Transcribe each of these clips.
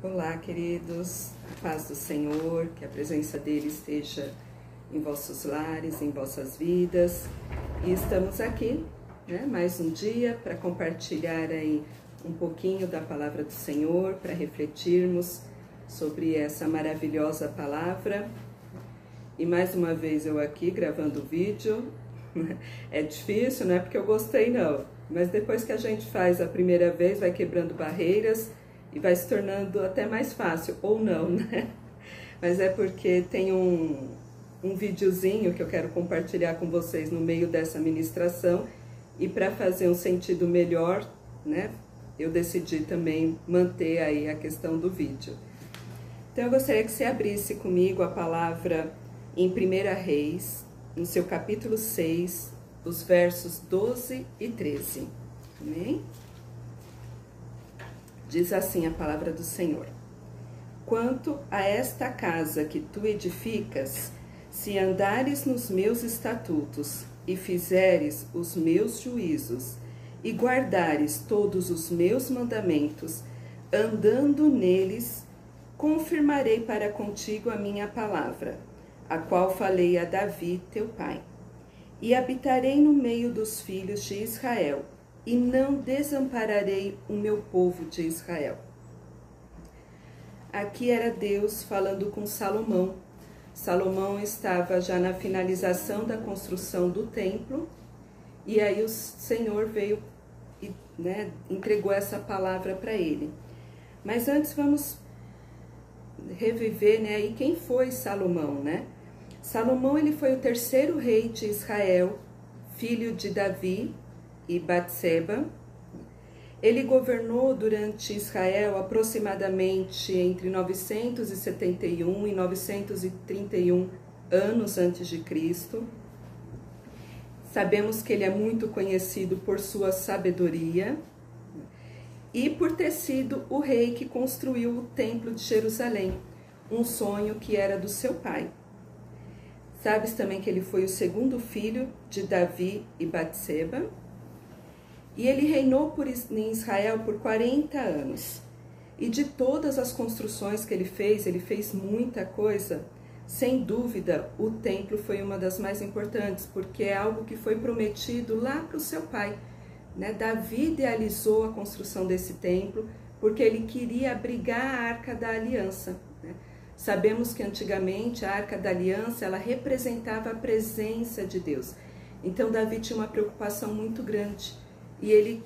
Olá, queridos, a paz do Senhor, que a presença dele esteja em vossos lares, em vossas vidas. E estamos aqui, mais um dia para compartilhar aí um pouquinho da palavra do Senhor, para refletirmos sobre essa maravilhosa palavra. E mais uma vez eu aqui gravando o vídeo. É difícil, não é porque eu gostei não, mas depois que a gente faz a primeira vez, vai quebrando barreiras e vai se tornando até mais fácil, ou não, né? Mas é porque tem um videozinho que eu quero compartilhar com vocês no meio dessa ministração, e para fazer um sentido melhor, né, eu decidi também manter aí a questão do vídeo. Então eu gostaria que você abrisse comigo a palavra em 1 Reis, no seu capítulo 6, os versos 12 e 13. Amém? Diz assim a palavra do Senhor: Quanto a esta casa que tu edificas, se andares nos meus estatutos e fizeres os meus juízos e guardares todos os meus mandamentos, andando neles, confirmarei para contigo a minha palavra, a qual falei a Davi, teu pai. E habitarei no meio dos filhos de Israel, e não desampararei o meu povo de Israel. Aqui era Deus falando com Salomão. Salomão estava já na finalização da construção do templo, e aí o Senhor veio e entregou essa palavra para ele. Mas antes vamos reviver aí quem foi Salomão, né? Salomão, ele foi o terceiro rei de Israel, filho de Davi e Batseba. Ele governou durante Israel aproximadamente entre 971 e 931 anos antes de Cristo. Sabemos que ele é muito conhecido por sua sabedoria e por ter sido o rei que construiu o Templo de Jerusalém, um sonho que era do seu pai. Sabes também que ele foi o segundo filho de Davi e Batseba, e ele reinou em Israel por 40 anos. E de todas as construções que ele fez muita coisa. Sem dúvida, o templo foi uma das mais importantes, porque é algo que foi prometido lá para o seu pai. Davi idealizou a construção desse templo porque ele queria abrigar a Arca da Aliança. Sabemos que antigamente a Arca da Aliança ela representava a presença de Deus. Então Davi tinha uma preocupação muito grande e ele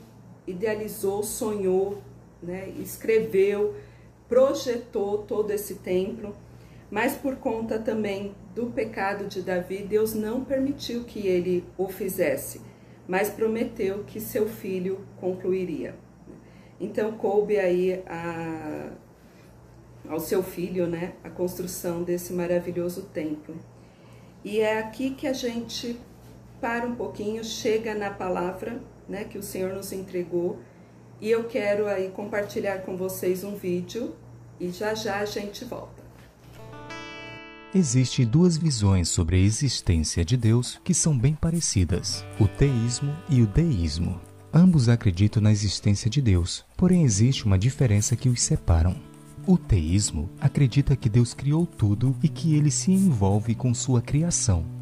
idealizou, sonhou, escreveu, projetou todo esse templo. Mas por conta também do pecado de Davi, Deus não permitiu que ele o fizesse, mas prometeu que seu filho concluiria. Então coube aí ao seu filho, a construção desse maravilhoso templo. E é aqui que a gente para um pouquinho, chega na palavra, que o Senhor nos entregou, e eu quero aí compartilhar com vocês um vídeo, e já já a gente volta. Existem duas visões sobre a existência de Deus que são bem parecidas, o teísmo e o deísmo. Ambos acreditam na existência de Deus, porém existe uma diferença que os separam. O teísmo acredita que Deus criou tudo e que ele se envolve com sua criação.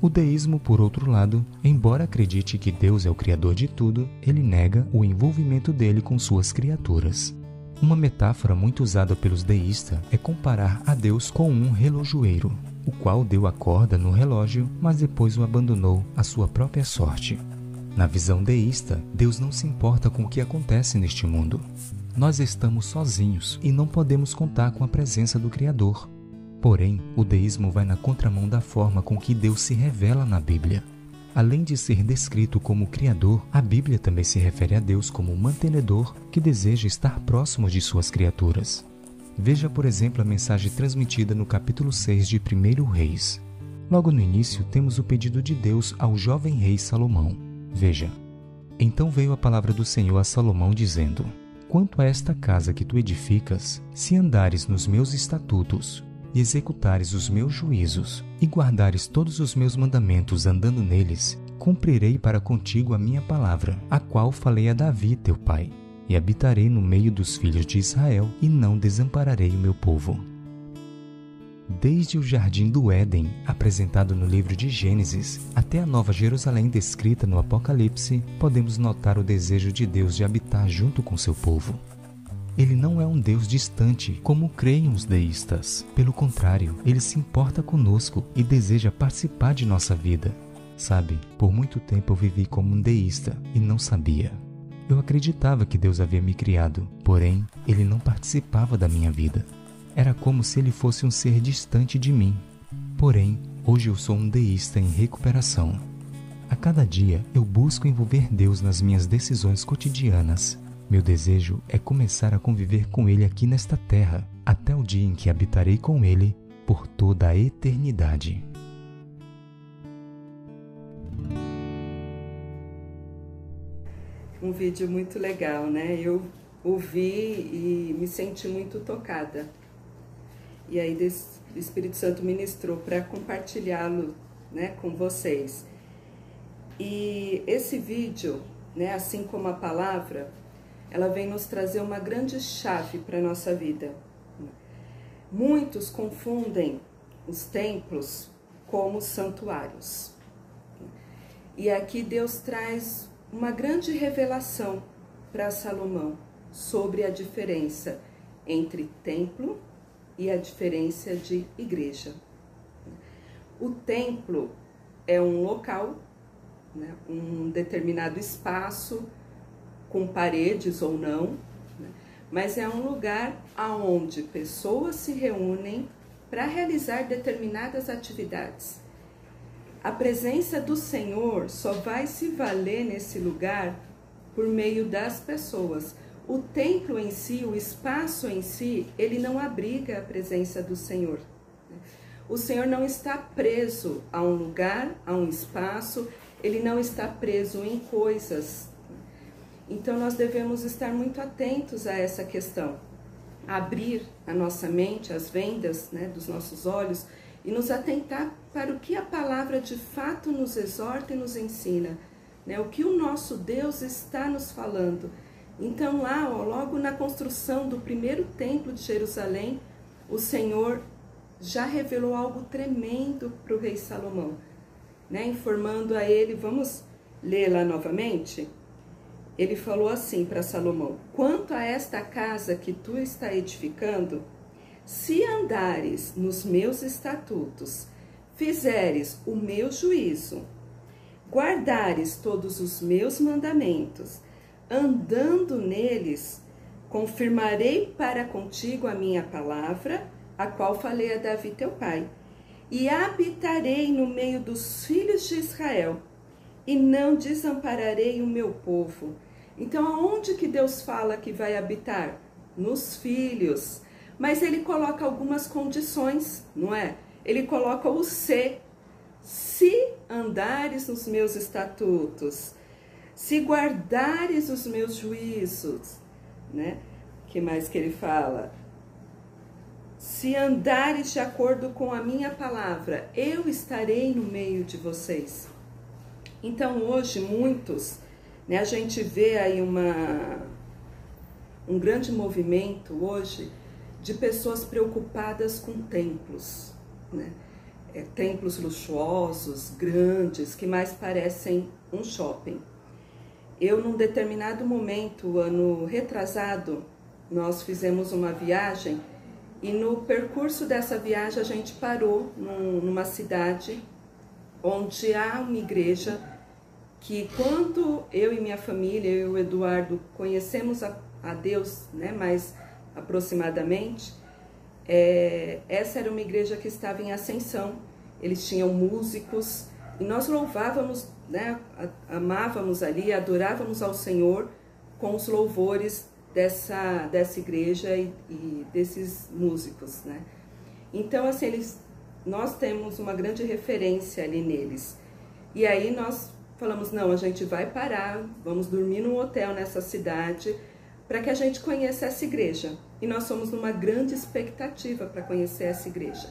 O deísmo, por outro lado, embora acredite que Deus é o criador de tudo, ele nega o envolvimento dele com suas criaturas. Uma metáfora muito usada pelos deístas é comparar a Deus com um relojoeiro, o qual deu a corda no relógio, mas depois o abandonou à sua própria sorte. Na visão deísta, Deus não se importa com o que acontece neste mundo. Nós estamos sozinhos e não podemos contar com a presença do Criador. Porém, o deísmo vai na contramão da forma com que Deus se revela na Bíblia. Além de ser descrito como Criador, a Bíblia também se refere a Deus como um mantenedor que deseja estar próximo de suas criaturas. Veja, por exemplo, a mensagem transmitida no capítulo 6 de 1 Reis. Logo no início, temos o pedido de Deus ao jovem rei Salomão. Veja: Então veio a palavra do Senhor a Salomão dizendo: Quanto a esta casa que tu edificas, se andares nos meus estatutos, e executares os meus juízos, e guardares todos os meus mandamentos andando neles, cumprirei para contigo a minha palavra, a qual falei a Davi teu pai. e habitarei no meio dos filhos de Israel, e não desampararei o meu povo. Desde o jardim do Éden, apresentado no livro de Gênesis, até a Nova Jerusalém descrita no Apocalipse, podemos notar o desejo de Deus de habitar junto com seu povo. Ele não é um Deus distante, como creem os deístas. Pelo contrário, ele se importa conosco e deseja participar de nossa vida. Sabe, por muito tempo eu vivi como um deísta e não sabia. Eu acreditava que Deus havia me criado, porém, ele não participava da minha vida. Era como se ele fosse um ser distante de mim. Porém, hoje eu sou um deísta em recuperação. A cada dia, eu busco envolver Deus nas minhas decisões cotidianas. Meu desejo é começar a conviver com Ele aqui nesta terra, até o dia em que habitarei com Ele por toda a eternidade. Um vídeo muito legal, né? Eu ouvi e me senti muito tocada. E aí o Espírito Santo ministrou para compartilhá-lo, né, com vocês. E esse vídeo, né, assim como a palavra, ela vem nos trazer uma grande chave para a nossa vida. Muitos confundem os templos como santuários. E aqui Deus traz uma grande revelação para Salomão sobre a diferença entre templo e a diferença de igreja. O templo é um local, né, um determinado espaço, com paredes ou não, né, mas é um lugar onde pessoas se reúnem para realizar determinadas atividades. A presença do Senhor só vai se valer nesse lugar por meio das pessoas. O templo em si, o espaço em si, ele não abriga a presença do Senhor. O Senhor não está preso a um lugar, a um espaço, ele não está preso em coisas. Então nós devemos estar muito atentos a essa questão. Abrir a nossa mente, as vendas, né, dos nossos olhos e nos atentar para o que a palavra de fato nos exorta e nos ensina, né, o que o nosso Deus está nos falando. Então lá, logo na construção do primeiro templo de Jerusalém, o Senhor já revelou algo tremendo para o rei Salomão, né, informando a ele, vamos ler lá novamente? Ele falou assim para Salomão: quanto a esta casa que tu está edificando, se andares nos meus estatutos, fizeres o meu juízo, guardares todos os meus mandamentos, andando neles, confirmarei para contigo a minha palavra, a qual falei a Davi teu pai, e habitarei no meio dos filhos de Israel, e não desampararei o meu povo. Então, aonde que Deus fala que vai habitar? Nos filhos. Mas ele coloca algumas condições, não é? Ele coloca o se andares nos meus estatutos, se guardares os meus juízos, né? Que mais que ele fala? Se andares de acordo com a minha palavra, eu estarei no meio de vocês. Então hoje muitos, né, a gente vê aí um grande movimento hoje de pessoas preocupadas com templos, né? Templos luxuosos, grandes, que mais parecem um shopping. Eu, num determinado momento, ano retrasado, nós fizemos uma viagem e no percurso dessa viagem a gente parou numa cidade onde há uma igreja que, quando eu e minha família, eu e o Eduardo, conhecemos a Deus, né, mais aproximadamente, essa era uma igreja que estava em ascensão. Eles tinham músicos e nós louvávamos, né, amávamos ali, adorávamos ao Senhor com os louvores dessa igreja e desses músicos, né? Então, assim, nós temos uma grande referência ali neles. E aí nós falamos, não, a gente vai parar, vamos dormir num hotel nessa cidade para que a gente conheça essa igreja. E nós fomos numa grande expectativa para conhecer essa igreja.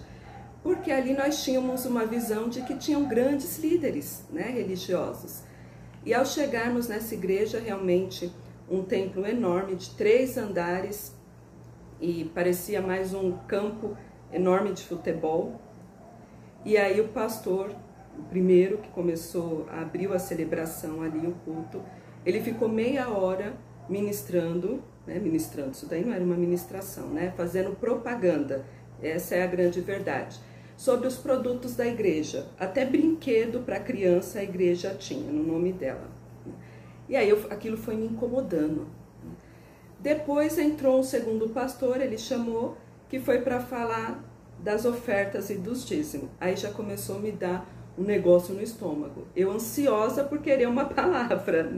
Porque ali nós tínhamos uma visão de que tinham grandes líderes, né, religiosos. E ao chegarmos nessa igreja, realmente, um templo enorme de 3 andares e parecia mais um campo enorme de futebol. E aí o pastor, o primeiro que abriu a celebração ali, o culto, ele ficou meia hora ministrando, isso daí não era uma ministração, fazendo propaganda, essa é a grande verdade, sobre os produtos da igreja, até brinquedo para criança a igreja tinha, no nome dela. E aí aquilo foi me incomodando. Depois entrou um segundo pastor, ele chamou, que foi para falar das ofertas e dos dízimos. Aí já começou a me dar um negócio no estômago. Eu ansiosa por querer uma palavra,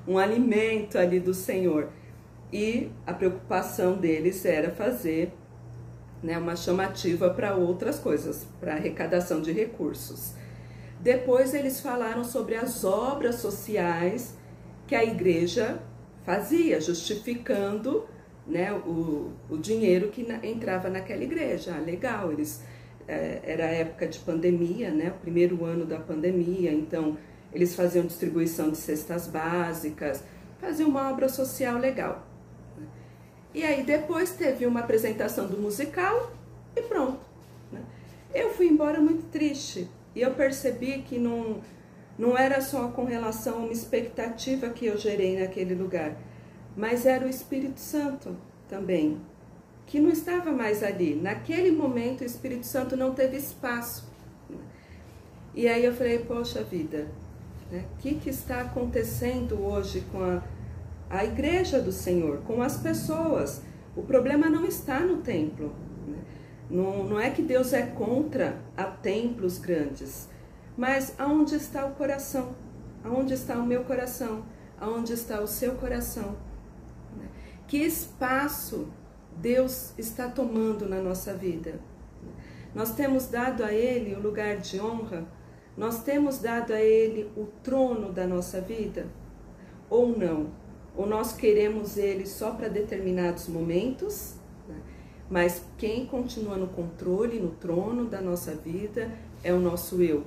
um alimento ali do Senhor. E a preocupação deles era fazer uma chamativa para outras coisas, para arrecadação de recursos. Depois eles falaram sobre as obras sociais que a igreja fazia, justificando o dinheiro que entrava naquela igreja. Legal, era a época de pandemia, o primeiro ano da pandemia, então eles faziam distribuição de cestas básicas, faziam uma obra social legal. E aí depois teve uma apresentação do musical e pronto. Eu fui embora muito triste e eu percebi que não era só com relação a uma expectativa que eu gerei naquele lugar, mas era o Espírito Santo também, que não estava mais ali. Naquele momento o Espírito Santo não teve espaço. E aí eu falei, poxa vida, o que está acontecendo hoje com a igreja do Senhor, com as pessoas? O problema não está no templo. Não é que Deus é contra a templos grandes, mas aonde está o coração? Aonde está o meu coração? Aonde está o seu coração? Que espaço Deus está tomando na nossa vida? Nós temos dado a Ele o lugar de honra? Nós temos dado a Ele o trono da nossa vida? Ou não? Ou nós queremos Ele só para determinados momentos? Mas quem continua no controle, no trono da nossa vida é o nosso eu,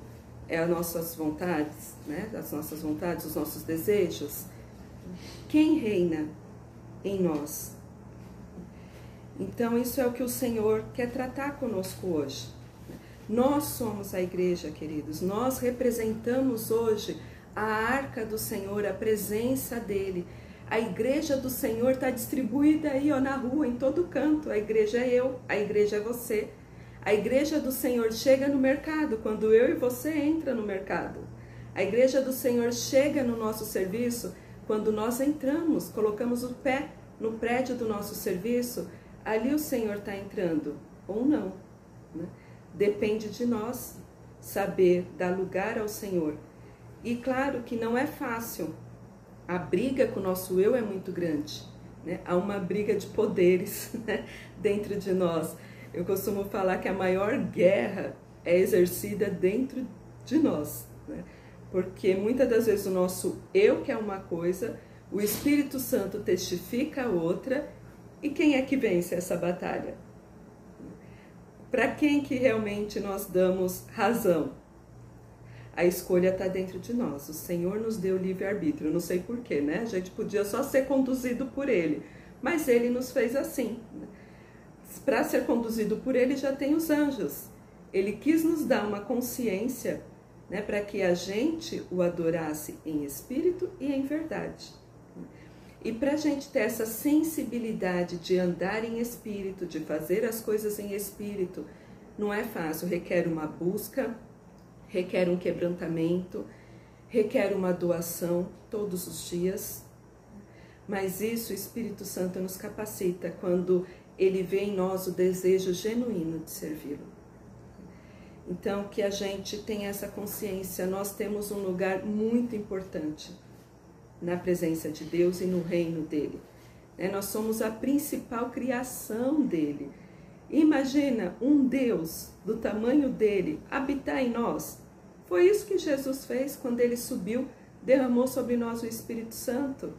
é as nossas vontades, as nossas vontades, os nossos desejos. Quem reina em nós? Então isso é o que o Senhor quer tratar conosco hoje. Nós somos a igreja, queridos, nós representamos hoje a arca do Senhor, a presença dele. A igreja do Senhor está distribuída aí na rua, em todo canto. A igreja é eu, a igreja é você. A igreja do Senhor chega no mercado, quando eu e você entra no mercado. A igreja do Senhor chega no nosso serviço, quando nós entramos, colocamos o pé no prédio do nosso serviço, ali o Senhor está entrando, ou não. Depende de nós saber dar lugar ao Senhor. E claro que não é fácil. A briga com o nosso eu é muito grande, Há uma briga de poderes dentro de nós. Eu costumo falar que a maior guerra é exercida dentro de nós, Porque muitas das vezes o nosso eu quer uma coisa, o Espírito Santo testifica outra, e quem é que vence essa batalha? Para quem que realmente nós damos razão? A escolha está dentro de nós. O Senhor nos deu livre-arbítrio. Não sei porquê, A gente podia só ser conduzido por Ele. Mas Ele nos fez assim. Para ser conduzido por Ele já tem os anjos. Ele quis nos dar uma consciência, para que a gente o adorasse em espírito e em verdade. E para a gente ter essa sensibilidade de andar em espírito, de fazer as coisas em espírito, não é fácil. Requer uma busca, requer um quebrantamento, requer uma doação todos os dias. Mas isso o Espírito Santo nos capacita quando Ele vê em nós o desejo genuíno de servi-lo. Então, que a gente tenha essa consciência, nós temos um lugar muito importante na presença de Deus e no reino dEle. Nós somos a principal criação dEle. Imagina um Deus do tamanho dEle habitar em nós. Foi isso que Jesus fez quando Ele subiu, derramou sobre nós o Espírito Santo.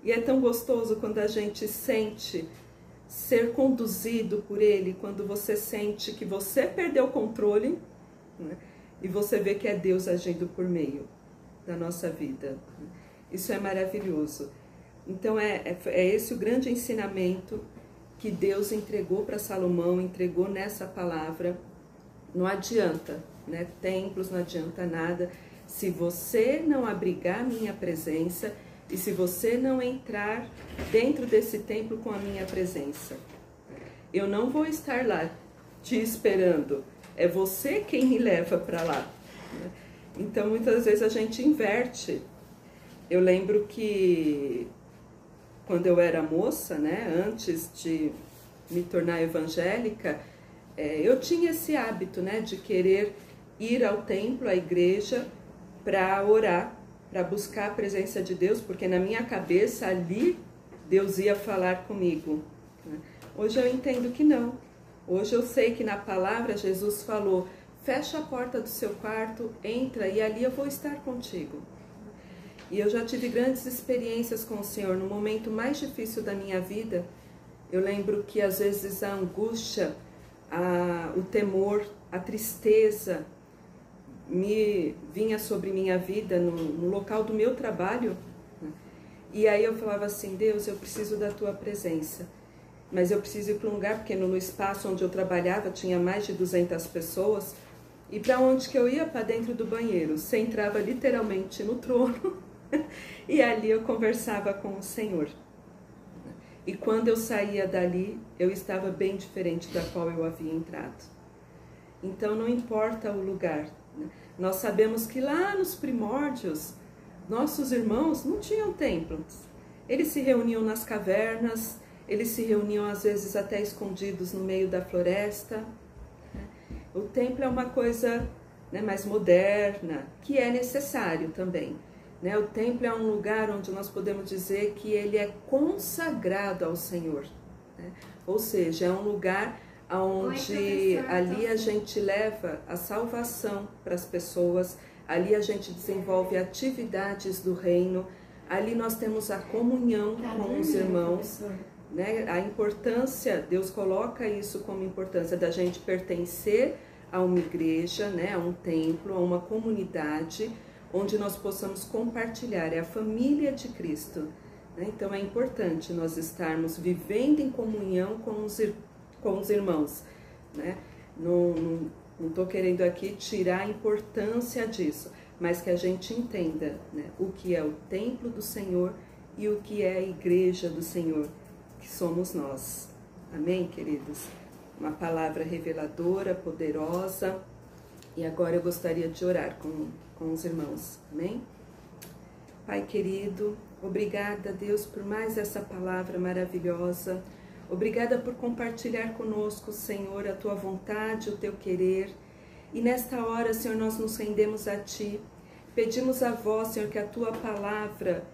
E é tão gostoso quando a gente sente ser conduzido por Ele, quando você sente que você perdeu o controle, e você vê que é Deus agindo por meio da nossa vida. Isso é maravilhoso. Então é esse o grande ensinamento que Deus entregou para Salomão, entregou nessa palavra. Não adianta, né? Templos, não adianta nada se você não abrigar a minha presença e se você não entrar dentro desse templo com a minha presença. Eu não vou estar lá te esperando, é você quem me leva para lá. Então muitas vezes a gente inverte. Eu lembro que quando eu era moça, né, antes de me tornar evangélica, eu tinha esse hábito, né, de querer ir ao templo, à igreja, para orar, para buscar a presença de Deus, porque na minha cabeça ali Deus ia falar comigo. Hoje eu entendo que não. Hoje eu sei que na palavra Jesus falou: fecha a porta do seu quarto, entra e ali eu vou estar contigo. E eu já tive grandes experiências com o Senhor. No momento mais difícil da minha vida, eu lembro que às vezes a angústia, o temor, a tristeza me vinha sobre minha vida no local do meu trabalho. E aí eu falava assim: Deus, eu preciso da tua presença. Mas eu preciso ir para um lugar, porque no espaço onde eu trabalhava tinha mais de 200 pessoas. E para onde que eu ia? Para dentro do banheiro. Você entrava literalmente no trono e ali eu conversava com o Senhor. E quando eu saía dali, eu estava bem diferente da qual eu havia entrado. Então não importa o lugar. Nós sabemos que lá nos primórdios, nossos irmãos não tinham templos. Eles se reuniam nas cavernas, eles se reuniam às vezes até escondidos no meio da floresta. O templo é uma coisa, né, mais moderna, que é necessário também. Né? O templo é um lugar onde nós podemos dizer que ele é consagrado ao Senhor. Né? Ou seja, é um lugar onde ali a gente leva a salvação para as pessoas, ali a gente desenvolve atividades do reino, ali nós temos a comunhão com os irmãos. Né? A importância, Deus coloca isso como importância da gente pertencer a uma igreja, né? A um templo, a uma comunidade, onde nós possamos compartilhar, é a família de Cristo. Né? Então é importante nós estarmos vivendo em comunhão com os irmãos. Né? Não estou querendo aqui tirar a importância disso, mas que a gente entenda, né, o que é o templo do Senhor e o que é a igreja do Senhor, que somos nós. Amém, queridos? Uma palavra reveladora, poderosa. E agora eu gostaria de orar com os irmãos. Amém? Pai querido, obrigada, Deus, por mais essa palavra maravilhosa. Obrigada por compartilhar conosco, Senhor, a tua vontade, o teu querer. E nesta hora, Senhor, nós nos rendemos a ti. Pedimos a vós, Senhor, que a tua palavra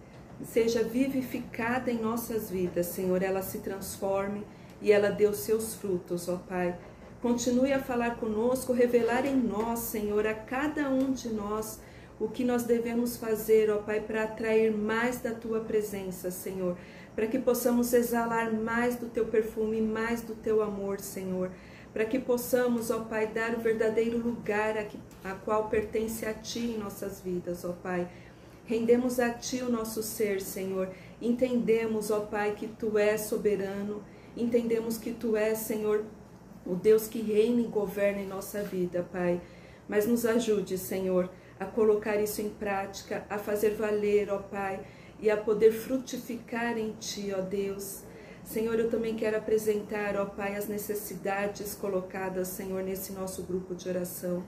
seja vivificada em nossas vidas, Senhor, ela se transforme e ela dê os seus frutos, ó Pai. Continue a falar conosco, revelar em nós, Senhor, a cada um de nós, o que nós devemos fazer, ó Pai, para atrair mais da tua presença, Senhor, para que possamos exalar mais do teu perfume, mais do teu amor, Senhor, para que possamos, ó Pai, dar o verdadeiro lugar a qual pertence a ti em nossas vidas, ó Pai. Rendemos a ti o nosso ser, Senhor. Entendemos, ó Pai, que tu és soberano. Entendemos que tu és, Senhor, o Deus que reina e governa em nossa vida, Pai. Mas nos ajude, Senhor, a colocar isso em prática, a fazer valer, ó Pai, e a poder frutificar em ti, ó Deus. Senhor, eu também quero apresentar, ó Pai, as necessidades colocadas, Senhor, nesse nosso grupo de oração.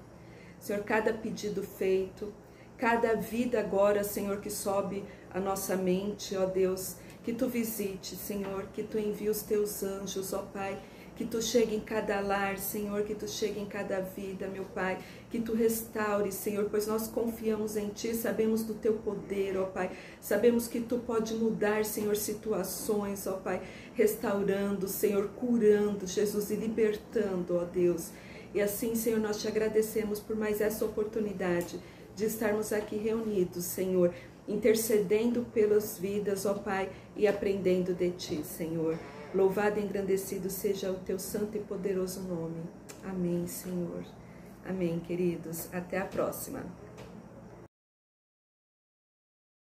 Senhor, cada pedido feito, cada vida agora, Senhor, que sobe a nossa mente, ó Deus, que tu visite, Senhor, que tu envie os teus anjos, ó Pai, que tu chegue em cada lar, Senhor, que tu chegue em cada vida, meu Pai, que tu restaure, Senhor, pois nós confiamos em ti, sabemos do teu poder, ó Pai, sabemos que tu pode mudar, Senhor, situações, ó Pai, restaurando, Senhor, curando, Jesus, e libertando, ó Deus. E assim, Senhor, nós te agradecemos por mais essa oportunidade de estarmos aqui reunidos, Senhor, intercedendo pelas vidas, ó Pai, e aprendendo de ti, Senhor. Louvado e engrandecido seja o teu santo e poderoso nome. Amém, Senhor. Amém, queridos. Até a próxima.